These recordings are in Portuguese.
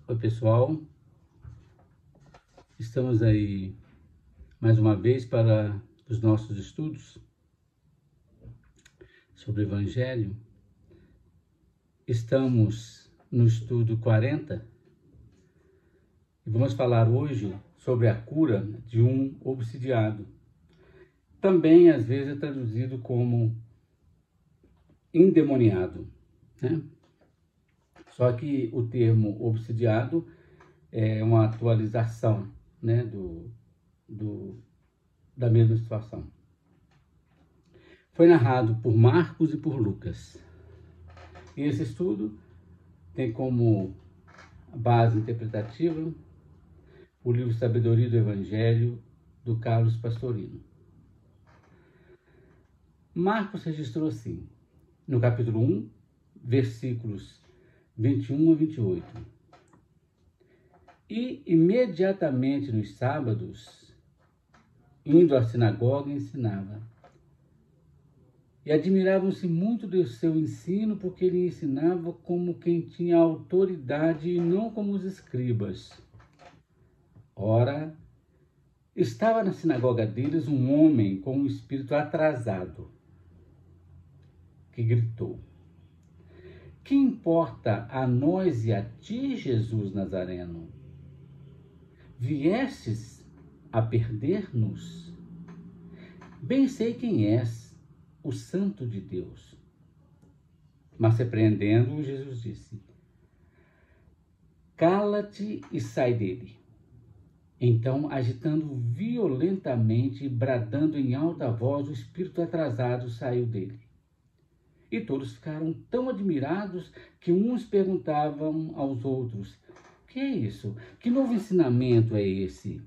Oi, pessoal, estamos aí mais uma vez para os nossos estudos sobre o Evangelho. Estamos no estudo 40 e vamos falar hoje sobre a cura de um obsidiado. Também às vezes é traduzido como endemoniado, né? Só que o termo obsidiado é uma atualização, né, da mesma situação. Foi narrado por Marcos e por Lucas. E esse estudo tem como base interpretativa o livro Sabedoria do Evangelho, do Carlos Pastorino. Marcos registrou assim, no capítulo 1, versículos 21 a 28. E imediatamente nos sábados, indo à sinagoga, ensinava. E admiravam-se muito do seu ensino, porque ele ensinava como quem tinha autoridade e não como os escribas. Ora, estava na sinagoga deles um homem com um espírito atrasado, que gritou: Que importa a nós e a ti, Jesus Nazareno? Viestes a perder-nos? Bem sei quem és, o Santo de Deus. Mas repreendendo-o, Jesus disse: Cala-te e sai dele. Então, agitando violentamente e bradando em alta voz, o espírito atrasado saiu dele. E todos ficaram tão admirados que uns perguntavam aos outros: Que é isso? Que novo ensinamento é esse?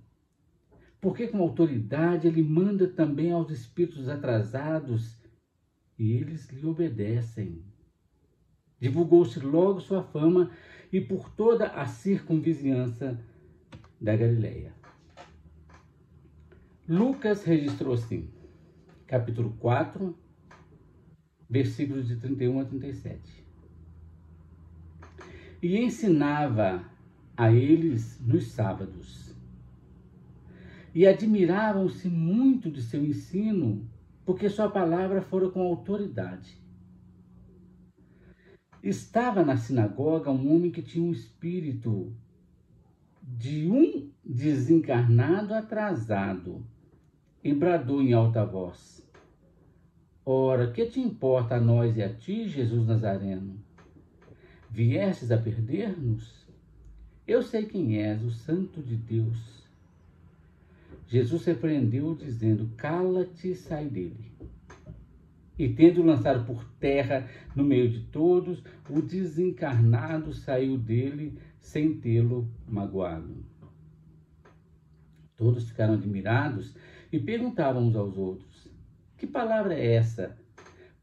Porque com autoridade ele manda também aos espíritos atrasados e eles lhe obedecem. Divulgou-se logo sua fama e por toda a circunvizinhança da Galileia. Lucas registrou assim, capítulo 4, versículos de 31 a 37. E ensinava a eles nos sábados. E admiravam-se muito de seu ensino, porque sua palavra fora com autoridade. Estava na sinagoga um homem que tinha um espírito de um desencarnado atrasado, e bradou em alta voz: Ora, que te importa a nós e a ti, Jesus Nazareno? Viestes a perder-nos? Eu sei quem és, o Santo de Deus. Jesus repreendeu, dizendo: Cala-te e sai dele. E tendo lançado por terra no meio de todos, o desencarnado saiu dele sem tê-lo magoado. Todos ficaram admirados e perguntavam uns aos outros: Que palavra é essa?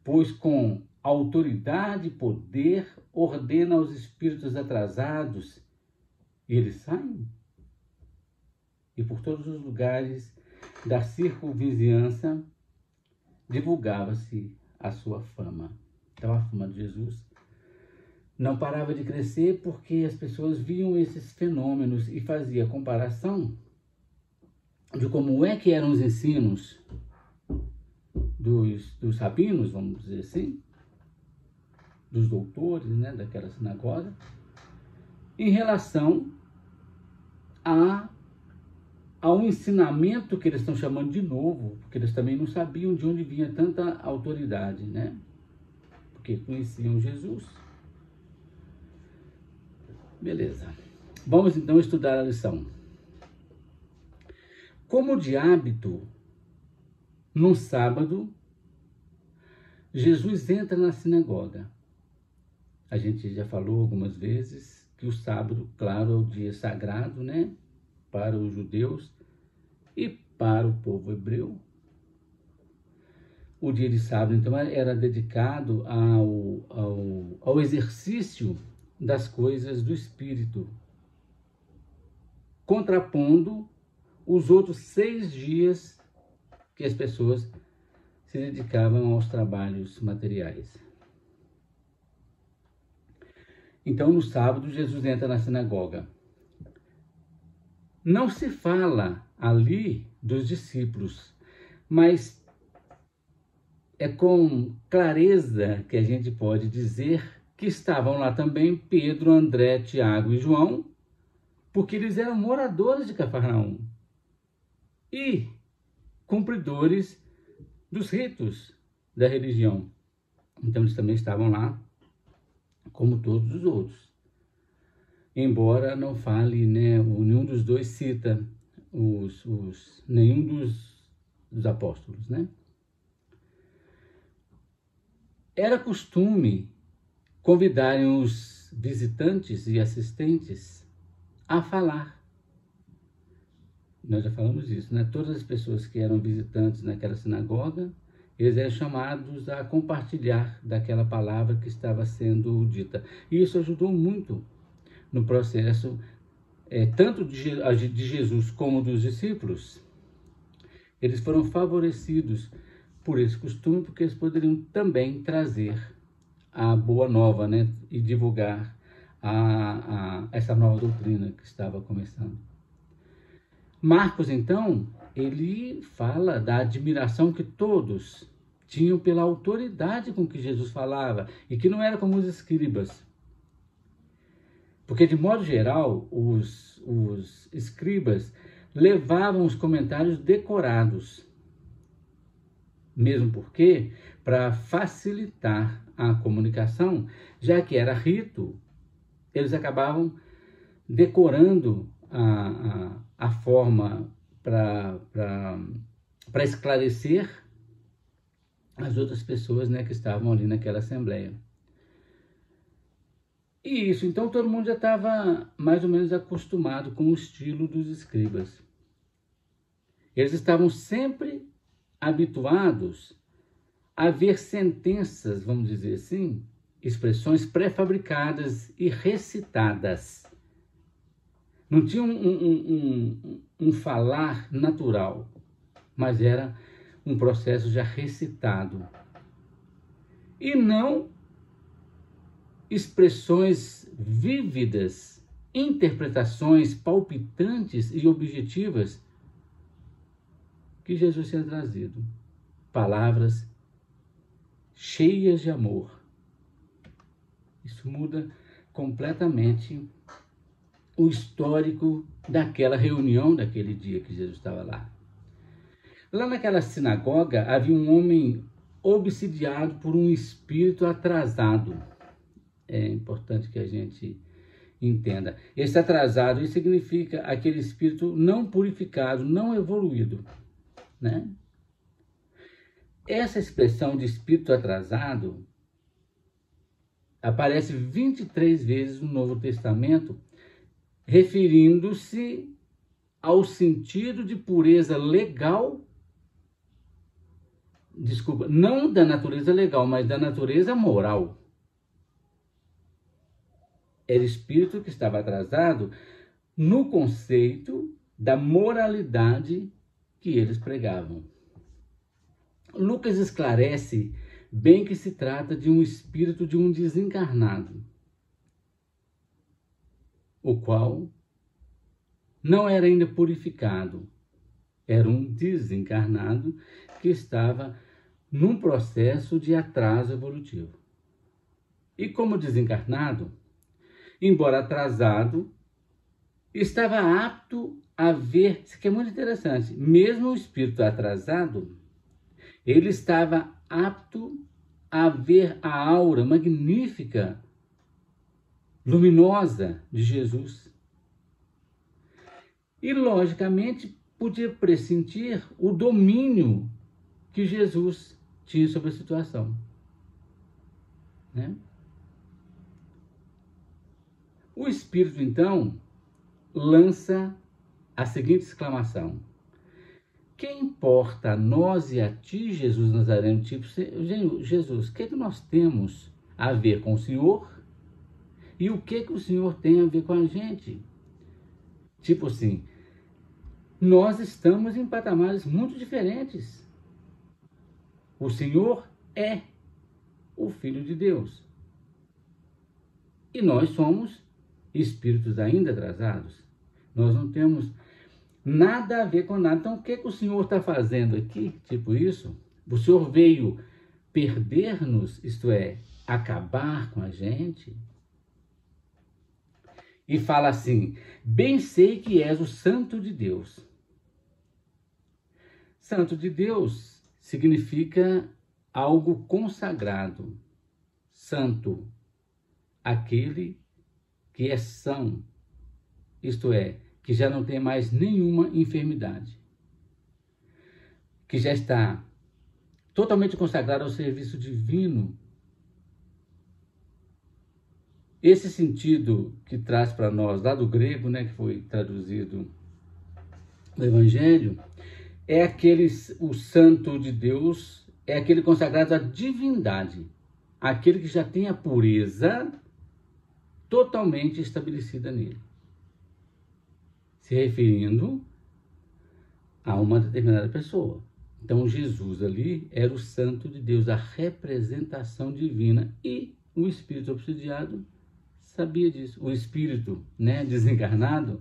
Pois com autoridade e poder ordena aos espíritos atrasados e eles saem? E por todos os lugares da circunvizinhança divulgava-se a sua fama. Então a fama de Jesus não parava de crescer porque as pessoas viam esses fenômenos e fazia comparação de como é que eram os ensinos dos rabinos, vamos dizer assim, dos doutores, né, daquela sinagoga, em relação ao ensinamento que eles estão chamando de novo, porque eles também não sabiam de onde vinha tanta autoridade, né? Porque conheciam Jesus. Beleza. Vamos então estudar a lição. Como de hábito, no sábado, Jesus entra na sinagoga. A gente já falou algumas vezes que o sábado, claro, é o dia sagrado, né? Para os judeus e para o povo hebreu. O dia de sábado, então, era dedicado ao exercício das coisas do Espírito, contrapondo os outros 6 dias que as pessoas se dedicavam aos trabalhos materiais. Então, no sábado, Jesus entra na sinagoga. Não se fala ali dos discípulos, mas é com clareza que a gente pode dizer que estavam lá também Pedro, André, Tiago e João, porque eles eram moradores de Cafarnaum e cumpridores dos ritos da religião. Então eles também estavam lá, como todos os outros. Embora não fale, né, nenhum dos dois cita nenhum dos apóstolos, né? Era costume convidarem os visitantes e assistentes a falar. Nós já falamos disso, né? Todas as pessoas que eram visitantes naquela sinagoga, eles eram chamados a compartilhar daquela palavra que estava sendo dita. E isso ajudou muito no processo, tanto de Jesus como dos discípulos. Eles foram favorecidos por esse costume, porque eles poderiam também trazer a boa nova, né? E divulgar essa nova doutrina que estava começando. Marcos, então, ele fala da admiração que todos tinham pela autoridade com que Jesus falava, e que não era como os escribas. Porque, de modo geral, os escribas levavam os comentários decorados, mesmo porque, para facilitar a comunicação, já que era rito, eles acabavam decorando a forma para esclarecer as outras pessoas, né, que estavam ali naquela assembleia. E isso, então todo mundo já estava mais ou menos acostumado com o estilo dos escribas. Eles estavam sempre habituados a ver sentenças, vamos dizer assim, expressões pré-fabricadas e recitadas. Não tinha um falar natural, mas era um processo já recitado. E não expressões vívidas, interpretações palpitantes e objetivas que Jesus tinha trazido. Palavras cheias de amor. Isso muda completamente o histórico daquela reunião, daquele dia que Jesus estava lá. Lá naquela sinagoga havia um homem obsidiado por um espírito atrasado. É importante que a gente entenda. Esse atrasado, isso significa aquele espírito não purificado, não evoluído, né? Essa expressão de espírito atrasado aparece 23 vezes no Novo Testamento, referindo-se ao sentido de pureza legal, não da natureza legal, mas da natureza moral. Era espírito que estava atrasado no conceito da moralidade que eles pregavam. Lucas esclarece bem que se trata de um espírito de um desencarnado, o qual não era ainda purificado. Era um desencarnado que estava num processo de atraso evolutivo. E como desencarnado, embora atrasado, estava apto a ver, isso aqui é muito interessante, mesmo o espírito atrasado, ele estava apto a ver a aura magnífica, luminosa de Jesus. E, logicamente, podia pressentir o domínio que Jesus tinha sobre a situação, né? O Espírito, então, lança a seguinte exclamação: que importa a nós e a ti, Jesus Nazareno? Tipo, Jesus, o que nós temos a ver com o Senhor? E o que o Senhor tem a ver com a gente? Tipo assim, nós estamos em patamares muito diferentes. O Senhor é o Filho de Deus. E nós somos espíritos ainda atrasados. Nós não temos nada a ver com nada. Então, o que o Senhor está fazendo aqui? Tipo isso? O Senhor veio perder-nos, isto é, acabar com a gente? E fala assim: bem sei que és o Santo de Deus. Santo de Deus significa algo consagrado. Santo, aquele que é são, isto é, que já não tem mais nenhuma enfermidade, que já está totalmente consagrado ao serviço divino. Esse sentido que traz para nós, lá do grego, né, que foi traduzido no Evangelho, é o santo de Deus, é aquele consagrado à divindade, aquele que já tem a pureza totalmente estabelecida nele, se referindo a uma determinada pessoa. Então Jesus ali era o santo de Deus, a representação divina, e o espírito obsidiado sabia disso. O espírito, né, desencarnado,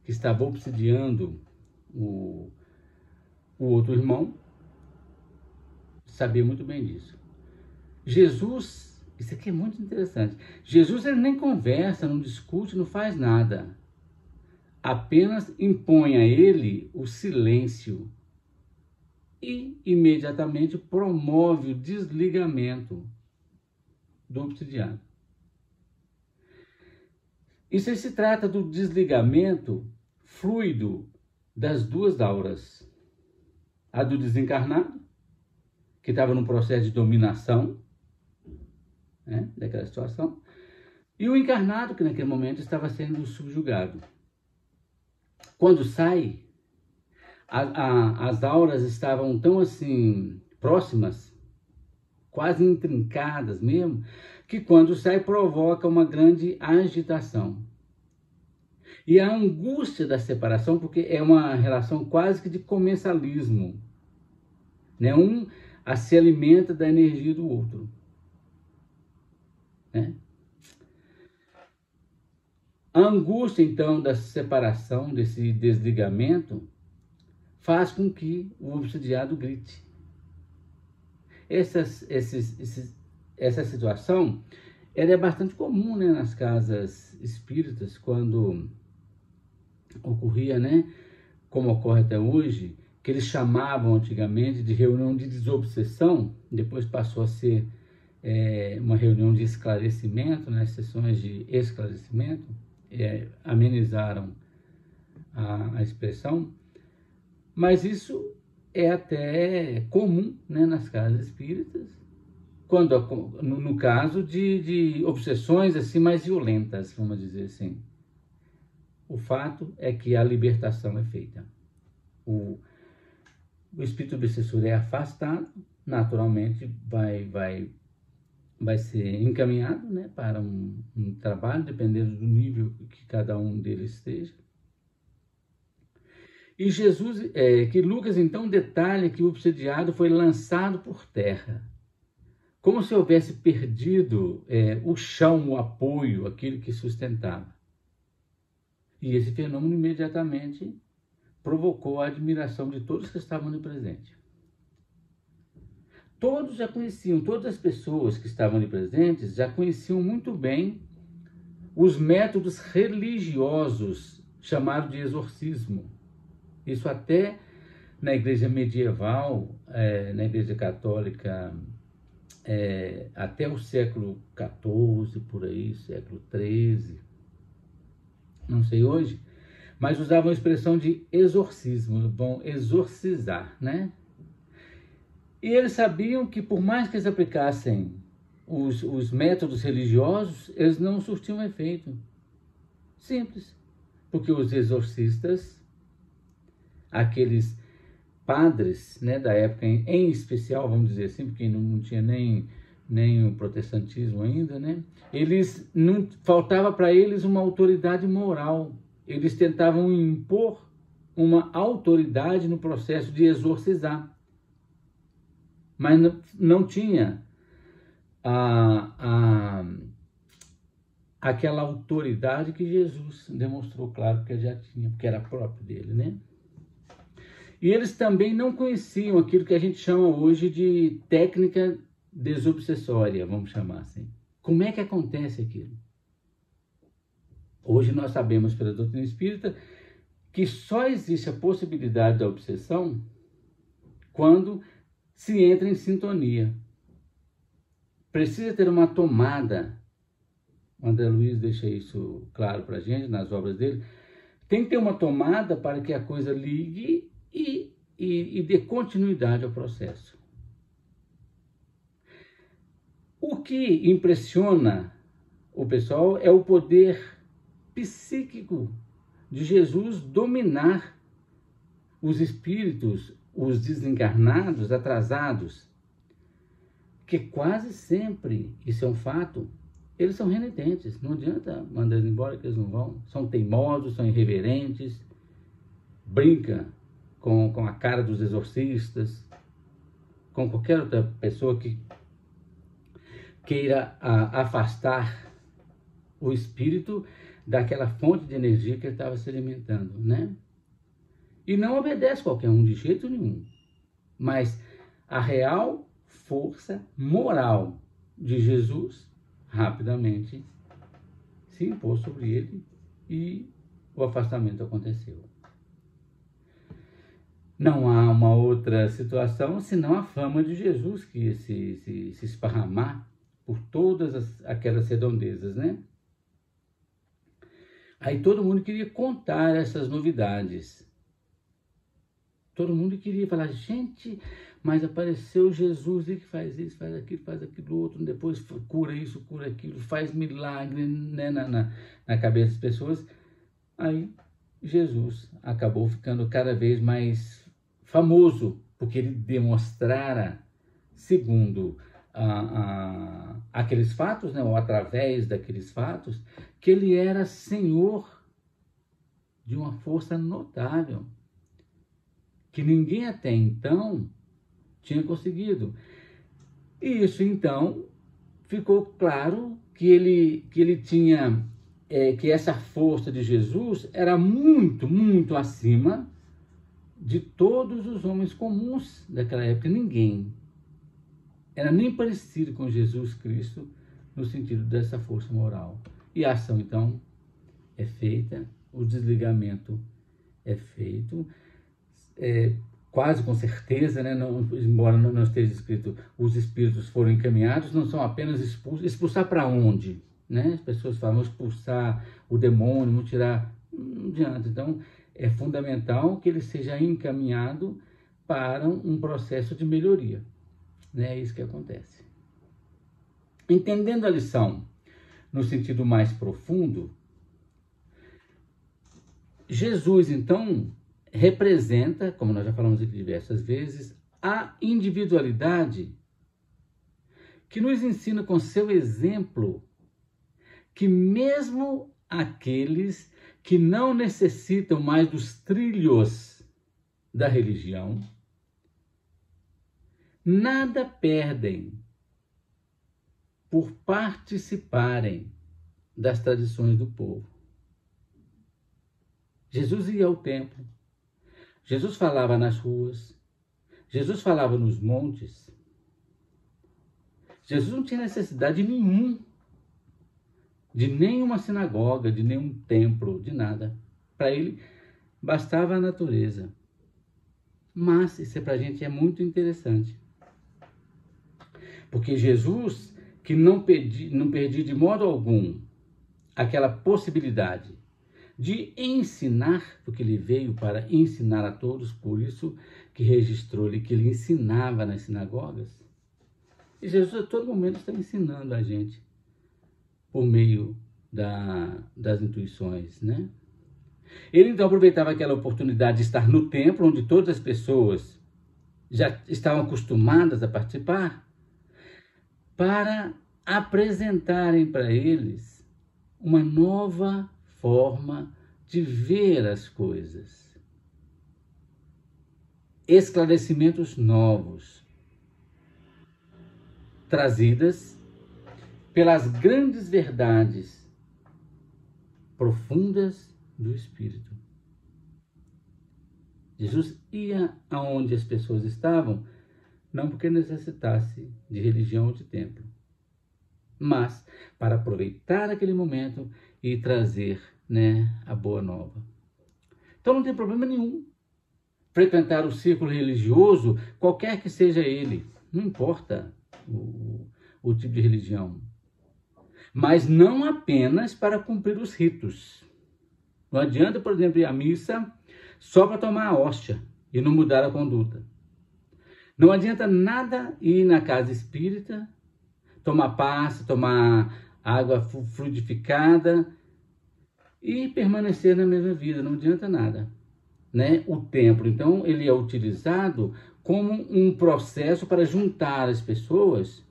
que estava obsidiando o outro irmão, sabia muito bem disso. Jesus, isso aqui é muito interessante, Jesus ele nem conversa, não discute, não faz nada, apenas impõe a ele o silêncio e imediatamente promove o desligamento do obsidiado. Isso aí se trata do desligamento fluido das duas auras, a do desencarnado, que estava num processo de dominação, né, daquela situação, e o encarnado, que naquele momento estava sendo subjugado. Quando sai, as auras estavam tão assim próximas, quase intrincadas mesmo, que quando sai provoca uma grande agitação. E a angústia da separação, porque é uma relação quase que de comensalismo, né? Um se alimenta da energia do outro, né? A angústia, então, da separação, desse desligamento, faz com que o obsidiado grite. Essa situação ela é bastante comum, né, nas casas espíritas, quando ocorria, né, como ocorre até hoje, que eles chamavam antigamente de reunião de desobsessão, depois passou a ser uma reunião de esclarecimento, né, sessões de esclarecimento, amenizaram a expressão, mas isso é até comum, né, nas casas espíritas, quando no caso de obsessões assim mais violentas, vamos dizer assim. O fato é que a libertação é feita. O espírito obsessor é afastado, naturalmente vai ser encaminhado, né, para um trabalho, dependendo do nível que cada um deles esteja. E que Lucas então detalha que o obsidiado foi lançado por terra, como se houvesse perdido o chão, o apoio, aquilo que sustentava. E esse fenômeno imediatamente provocou a admiração de todos que estavam ali presentes. Todos já conheciam, todas as pessoas que estavam ali presentes já conheciam muito bem os métodos religiosos chamados de exorcismo. Isso até na igreja medieval, na igreja católica, até o século XIV, por aí, século XIII, não sei hoje, mas usavam a expressão de exorcismo, vão exorcizar, né? E eles sabiam que por mais que eles aplicassem os métodos religiosos, eles não surtiam efeito. Simples. Porque os exorcistas, aqueles padres, né, da época em especial, vamos dizer assim, porque não tinha nem o protestantismo ainda, né? Eles não faltava para eles uma autoridade moral. Eles tentavam impor uma autoridade no processo de exorcizar, mas não tinha a aquela autoridade que Jesus demonstrou, claro, que ele já tinha, porque era próprio dele, né? E eles também não conheciam aquilo que a gente chama hoje de técnica desobsessória, vamos chamar assim. Como é que acontece aquilo? Hoje nós sabemos pela doutrina espírita que só existe a possibilidade da obsessão quando se entra em sintonia. Precisa ter uma tomada. O André Luiz deixa isso claro para a gente nas obras dele. Tem que ter uma tomada para que a coisa ligue e dê continuidade ao processo. O que impressiona o pessoal é o poder psíquico de Jesus dominar os espíritos, os desencarnados, atrasados, que quase sempre, isso é um fato, eles são renitentes, não adianta mandar eles embora que eles não vão, são teimosos, são irreverentes, brinca com a cara dos exorcistas, com qualquer outra pessoa que queira afastar o espírito daquela fonte de energia que ele estava se alimentando, né? E não obedece qualquer um de jeito nenhum. Mas a real força moral de Jesus rapidamente se impôs sobre ele e o afastamento aconteceu. Não há uma outra situação senão a fama de Jesus que ia se esparramar por todas aquelas redondezas, né? Aí todo mundo queria contar essas novidades. Todo mundo queria falar, gente, mas apareceu Jesus e que faz isso, faz aquilo outro, depois cura isso, cura aquilo, faz milagre, né, na cabeça das pessoas. Aí Jesus acabou ficando cada vez mais famoso, porque ele demonstrara, segundo aqueles fatos, né, ou através daqueles fatos, que ele era senhor de uma força notável, que ninguém até então tinha conseguido. E isso, então, ficou claro que ele tinha, que essa força de Jesus era muito, muito acima de todos os homens comuns daquela época. Ninguém era nem parecido com Jesus Cristo no sentido dessa força moral. E a ação, então, é feita, o desligamento é feito, quase com certeza, né? Não, embora não esteja escrito, os espíritos foram encaminhados, não são apenas expulsos. Expulsar para onde? Né? As pessoas falam, expulsar o demônio, vamos tirar, não adianta. Então, é fundamental que ele seja encaminhado para um processo de melhoria. Né? É isso que acontece. Entendendo a lição no sentido mais profundo, Jesus, então, representa, como nós já falamos aqui diversas vezes, a individualidade que nos ensina com seu exemplo que mesmo aqueles que não necessitam mais dos trilhos da religião, nada perdem por participarem das tradições do povo. Jesus ia ao templo, Jesus falava nas ruas, Jesus falava nos montes. Jesus não tinha necessidade de nenhuma sinagoga, de nenhum templo, de nada. Para ele, bastava a natureza. Mas isso para a gente é muito interessante. Porque Jesus, que não perdia de modo algum aquela possibilidade de ensinar, porque ele veio para ensinar a todos, por isso que registrou ali que ele ensinava nas sinagogas. E Jesus a todo momento está ensinando a gente por meio das intuições, né? Ele então aproveitava aquela oportunidade de estar no templo, onde todas as pessoas já estavam acostumadas a participar, para apresentarem para eles uma nova forma de ver as coisas. Esclarecimentos novos, trazidas pelas grandes verdades profundas do Espírito. Jesus ia aonde as pessoas estavam, não porque necessitasse de religião ou de templo, mas para aproveitar aquele momento e trazer, a boa nova. Então não tem problema nenhum frequentar o círculo religioso, qualquer que seja ele, não importa o tipo de religião, mas não apenas para cumprir os ritos. Não adianta, por exemplo, ir à missa só para tomar a hóstia e não mudar a conduta. Não adianta nada ir na casa espírita, tomar passe, tomar água fluidificada e permanecer na mesma vida, não adianta nada. O templo, então, ele é utilizado como um processo para juntar as pessoas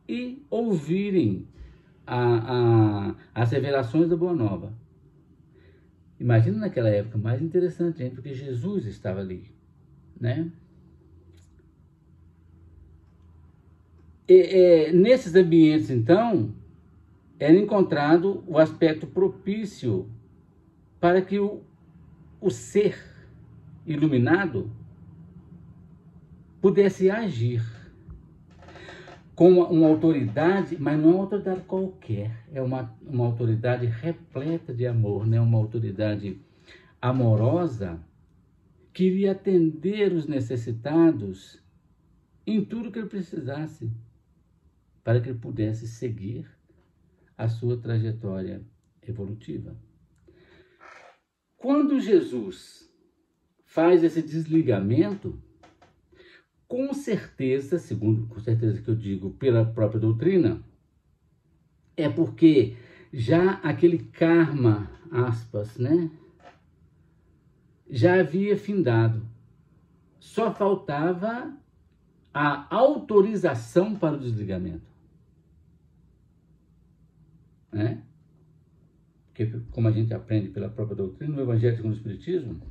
e ouvirem as revelações da Boa Nova. Imagina naquela época, mais interessante ainda, porque Jesus estava ali, nesses ambientes, então, era encontrado o aspecto propício para que o ser iluminado pudesse agir com uma autoridade, mas não é uma autoridade qualquer, é uma autoridade repleta de amor, uma autoridade amorosa que iria atender os necessitados em tudo que ele precisasse para que ele pudesse seguir a sua trajetória evolutiva. Quando Jesus faz esse desligamento, com certeza que eu digo pela própria doutrina, é porque já aquele karma, aspas, já havia findado. Só faltava a autorização para o desligamento. Porque, como a gente aprende pela própria doutrina, no Evangelho segundo o Espiritismo,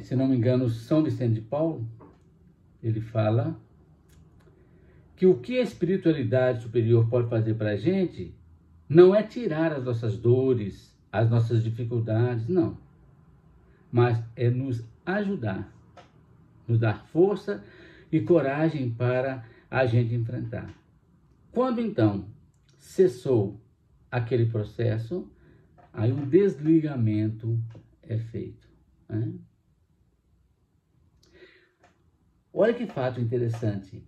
se não me engano, São Vicente de Paulo, ele fala que o que a espiritualidade superior pode fazer para a gente não é tirar as nossas dores, as nossas dificuldades, não. Mas é nos ajudar, nos dar força e coragem para a gente enfrentar. Quando, então, cessou aquele processo, aí um desligamento é feito. Olha que fato interessante.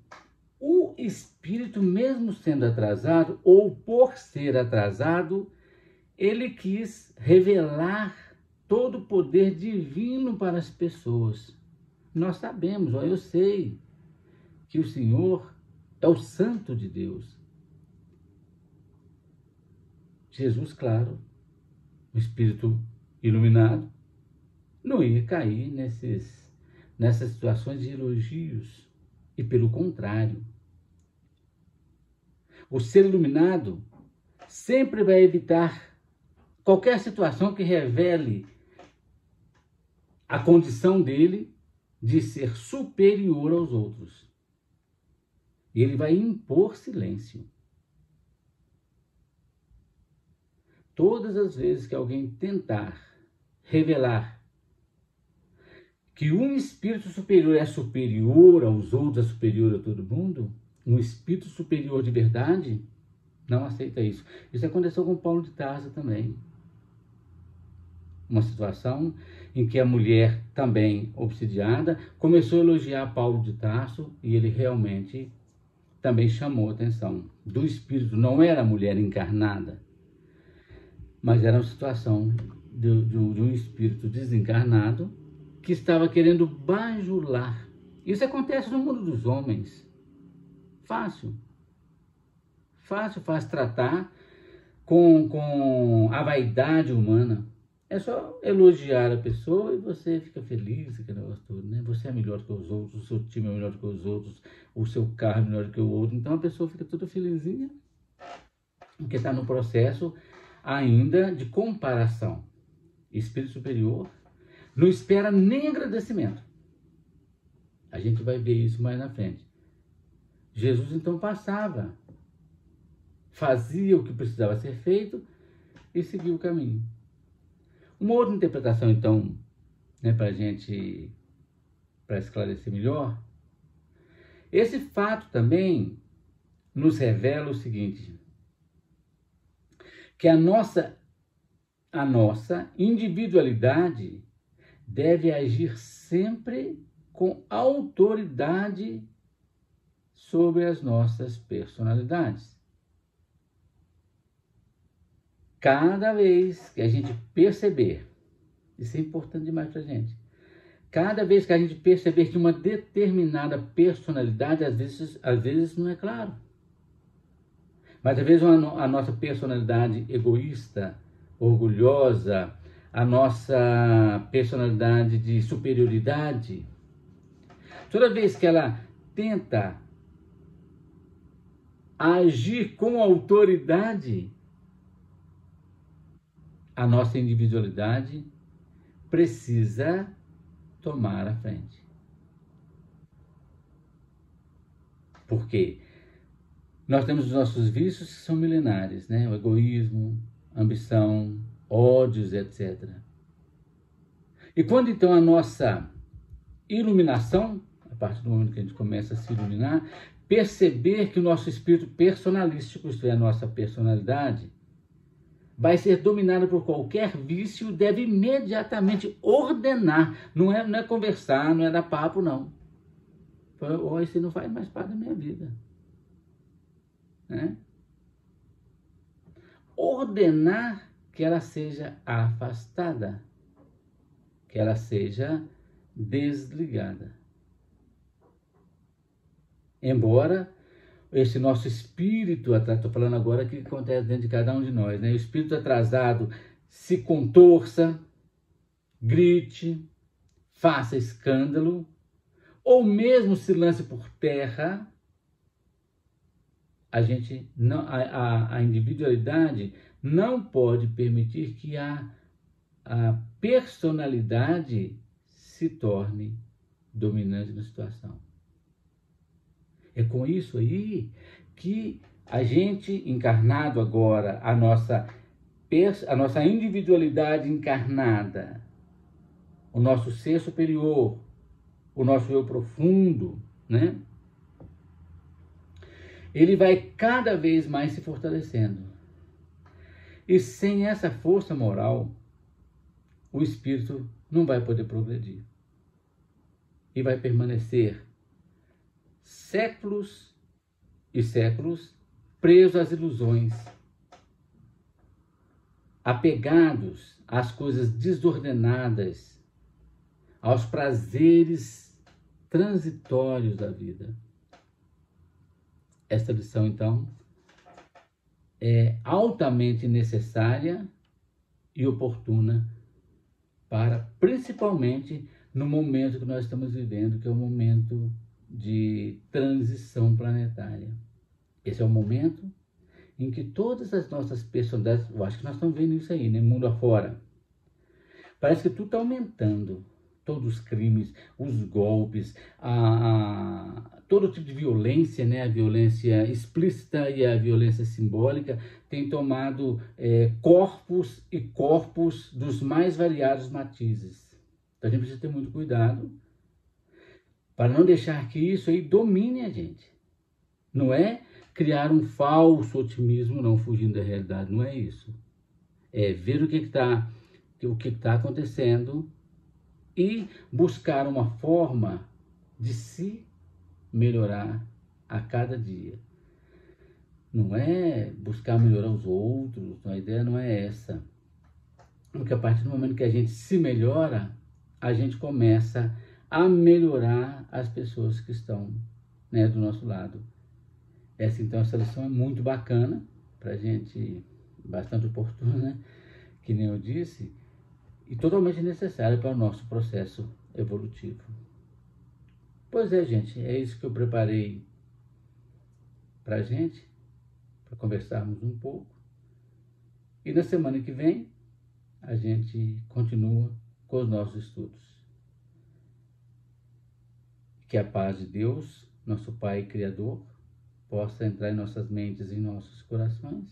O espírito, mesmo sendo atrasado, ou por ser atrasado, ele quis revelar todo o poder divino para as pessoas. Nós sabemos, eu sei que o Senhor é o Santo de Deus. Jesus, claro, o espírito iluminado, não ia cair nessas situações de elogios, e pelo contrário. O ser iluminado sempre vai evitar qualquer situação que revele a condição dele de ser superior aos outros. E ele vai impor silêncio. Todas as vezes que alguém tentar revelar que um espírito superior é superior aos outros, é superior a todo mundo, um espírito superior de verdade, não aceita isso. Isso aconteceu com Paulo de Tarso também. Uma situação em que a mulher, também obsidiada, começou a elogiar Paulo de Tarso e ele realmente também chamou a atenção do espírito. Não era a mulher encarnada, mas era uma situação de um espírito desencarnado que estava querendo bajular. Isso acontece no mundo dos homens. Fácil tratar com a vaidade humana. É só elogiar a pessoa e você fica feliz, aquele negócio todo, Você é melhor que os outros, o seu time é melhor que os outros, o seu carro é melhor que o outro. Então a pessoa fica toda felizinha, porque está no processo ainda de comparação. Espírito superior não espera nem agradecimento. A gente vai ver isso mais na frente. Jesus então passava fazia o que precisava ser feito e seguia o caminho. Uma outra interpretação, então, né, para esclarecer melhor, esse fato também nos revela o seguinte, que a nossa individualidade deve agir sempre com autoridade sobre as nossas personalidades. Cada vez que a gente perceber, isso é importante demais para a gente, cada vez que a gente perceber que uma determinada personalidade, às vezes não é claro, mas às vezes a nossa personalidade egoísta, orgulhosa, a nossa personalidade de superioridade, toda vez que ela tenta agir com autoridade, a nossa individualidade precisa tomar a frente. Por quê? Nós temos os nossos vícios que são milenares, né? O egoísmo, ambição, ódios, etc. E quando então a nossa iluminação, a partir do momento que a gente começa a se iluminar, perceber que o nosso espírito personalístico, isto é, a nossa personalidade, vai ser dominado por qualquer vício, deve imediatamente ordenar. Não é conversar, não é dar papo, não. Ou isso não faz mais parte da minha vida. Né? Ordenar que ela seja afastada, que ela seja desligada. Embora esse nosso espírito, estou falando agora que acontece dentro de cada um de nós, né? O espírito atrasado se contorça, grite, faça escândalo, ou mesmo se lance por terra, a individualidade não pode permitir que a personalidade se torne dominante na situação. É com isso aí que a gente, encarnado agora, a nossa individualidade encarnada, o nosso ser superior, o nosso eu profundo, né? Ele vai cada vez mais se fortalecendo. E sem essa força moral, o espírito não vai poder progredir. E vai permanecer séculos e séculos presos às ilusões, apegados às coisas desordenadas, aos prazeres transitórios da vida. Esta lição, então, é altamente necessária e oportuna principalmente no momento que nós estamos vivendo, que é o momento de transição planetária. Esse é o momento em que todas as nossas personalidades, eu acho que nós estamos vendo isso aí, né? Mundo afora. Parece que tudo está aumentando. Todos os crimes, os golpes, todo tipo de violência, né? A violência explícita e a violência simbólica tem tomado corpos e corpos dos mais variados matizes. Então a gente precisa ter muito cuidado para não deixar que isso aí domine a gente. Não é criar um falso otimismo, não fugindo da realidade, não é isso. É ver o que está acontecendo e buscar uma forma de se melhorar a cada dia. Não é buscar melhorar os outros, a ideia não é essa. Porque a partir do momento que a gente se melhora, a gente começa a melhorar as pessoas que estão, né, do nosso lado. Essa lição é muito bacana para a gente, bastante oportuna, né? Que nem eu disse, e totalmente necessária para o nosso processo evolutivo. Pois é, gente, é isso que eu preparei para a gente, para conversarmos um pouco. E na semana que vem, a gente continua com os nossos estudos. Que a paz de Deus, nosso Pai Criador, possa entrar em nossas mentes e em nossos corações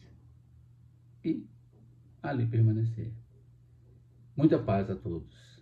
e ali permanecer. Muita paz a todos.